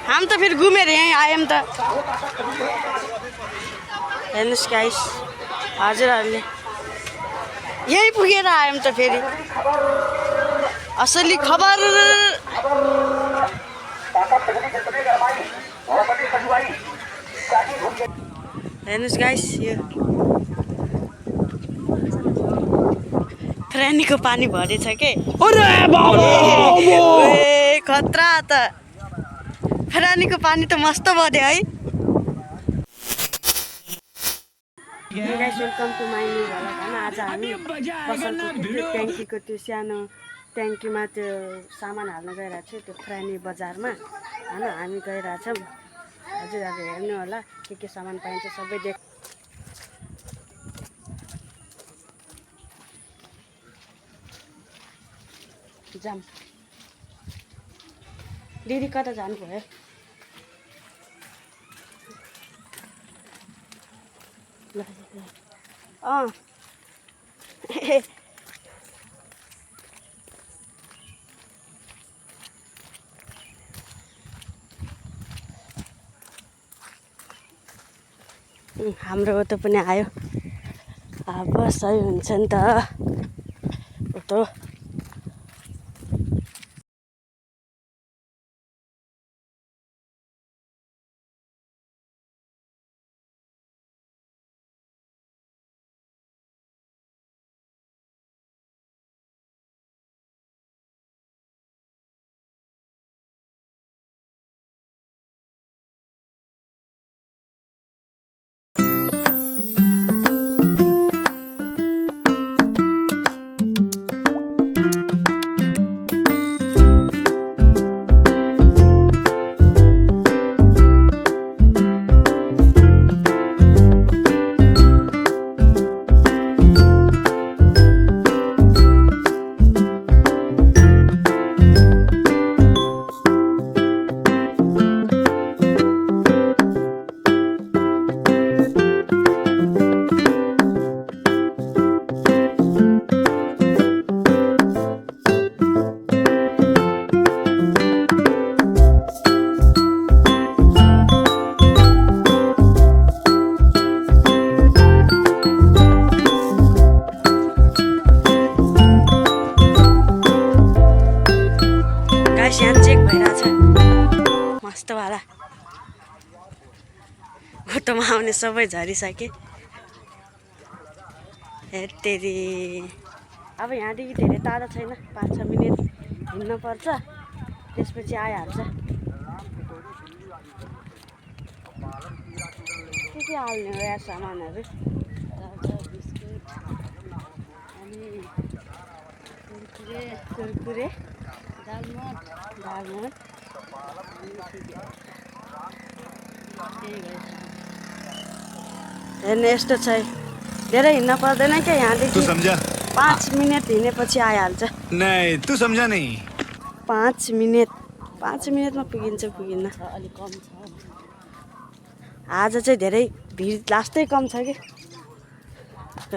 हम तो फिर घूमेर यहीँ आयौँ त हेर्नुहोस् गाइस हजुरहरूले यहीँ पुगेर आयौँ त फेरि असली खबर हेर्नुहोस् गाइस यो फ्रेनीको पानी भरेछ के खतरा त फ्रेनीको पानी त मस्त भर्यो है guys welcome to my new vlog हैन आज हामी पसलको त्यो ट्याङ्कीको त्यो सानो ट्याङ्कीमा त्यो सामान हाल्न गइरहेको छु त्यो फ्रेनी बजारमा हैन हामी गइरहेछौँ हजुरहरू हेर्नु होला के सामान पाइन्छ सबै देख जाम दिदी कता जानुभयो हाम्रो उतो पनि आयो अब सही हुन्छ नि त उतो मस्तवाला घोटोमा आउने सबै झरिसके हेतेरी अब यहाँदेखि धेरै टाढो छैन 5-6 मिनट हिँड्नु पर्छ त्यसपछि आइहाल्छ के हाल्ने हो यार सामानहरू बिस्कुट अनि कुरकुरे दालमोट हेर्ने यस्तो छ धेरै हिँड्न पर्दैन क्या यहाँदेखि 5 मिनट हिँडेपछि आइहाल्छ नहीं तू समझा नहीं 5 मिनटमा पुगिन्छ पुगिन्न अलिक कम छ आज चाहिँ धेरै भिड लास्टै कम छ कि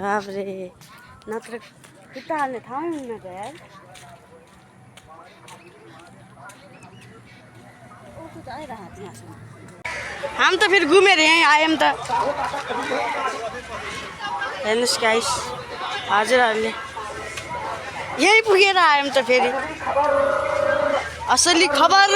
बाबरे नत्र खुट्टा हाल्ने ठाउँ हुन्न त यार हम तो फिर घूमेर यहीँ आयौँ त हेर्नुहोस् गाइस हजुरहरूले यहीँ पुगेर आयौँ त फेरि असली खबर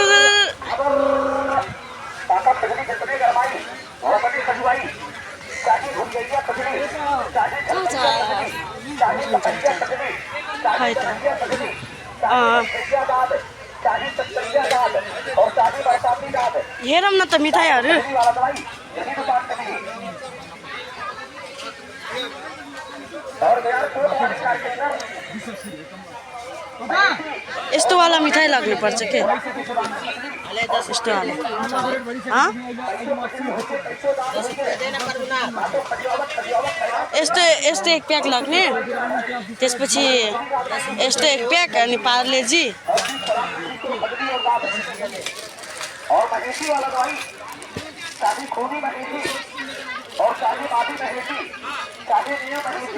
खै त हेरौँ न त मिठाईहरू यस्तोवाला मिठाई लाग्नुपर्छ के यस्तोवाला यस्तो एक प्याक लाग्ने त्यसपछि यस्तो एक प्याक अनि पार्लेजी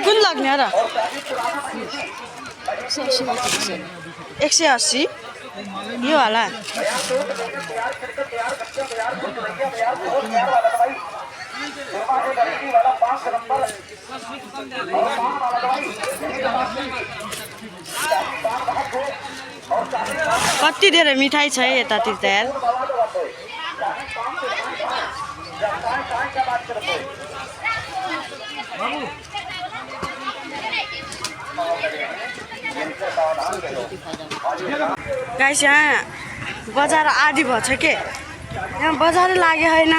कुन लाग्ने र 180 यो होला कति धेरै मिठाई छ है यतातिर त यार गाइस यहाँ बजार आधी भएछ के यहाँ बजारै लाग्यो होइन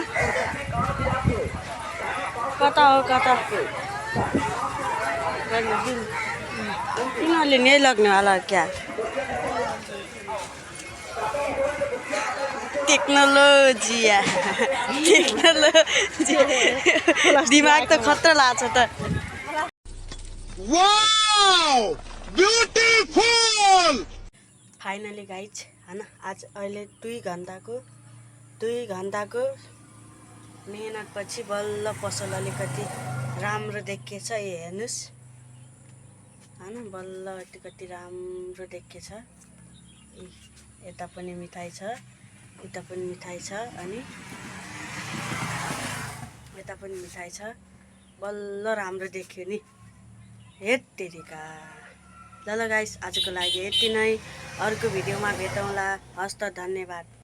कता हो कता तिनीहरूले नै लग्ने होला क्या टेक्नोलोजी दिमाग त खतरा लाग्छ त फाइनली गाइज होइन आज अहिले 2 घन्टाको मेहनतपछि बल्ल पसल अलिकति राम्रो देखिएछ यो हेर्नुहोस् होइन बल्ल अलिकति राम्रो देखिएछ यता पनि मिठाई छ उता पनि मिठाई छ अनि यता पनि मिठाई छ बल्ल राम्रो देखियो नि हेट तेरिका ल गाइस आजको लागि यति नै अर्को भिडियोमा भेटौँला हस्त धन्यवाद।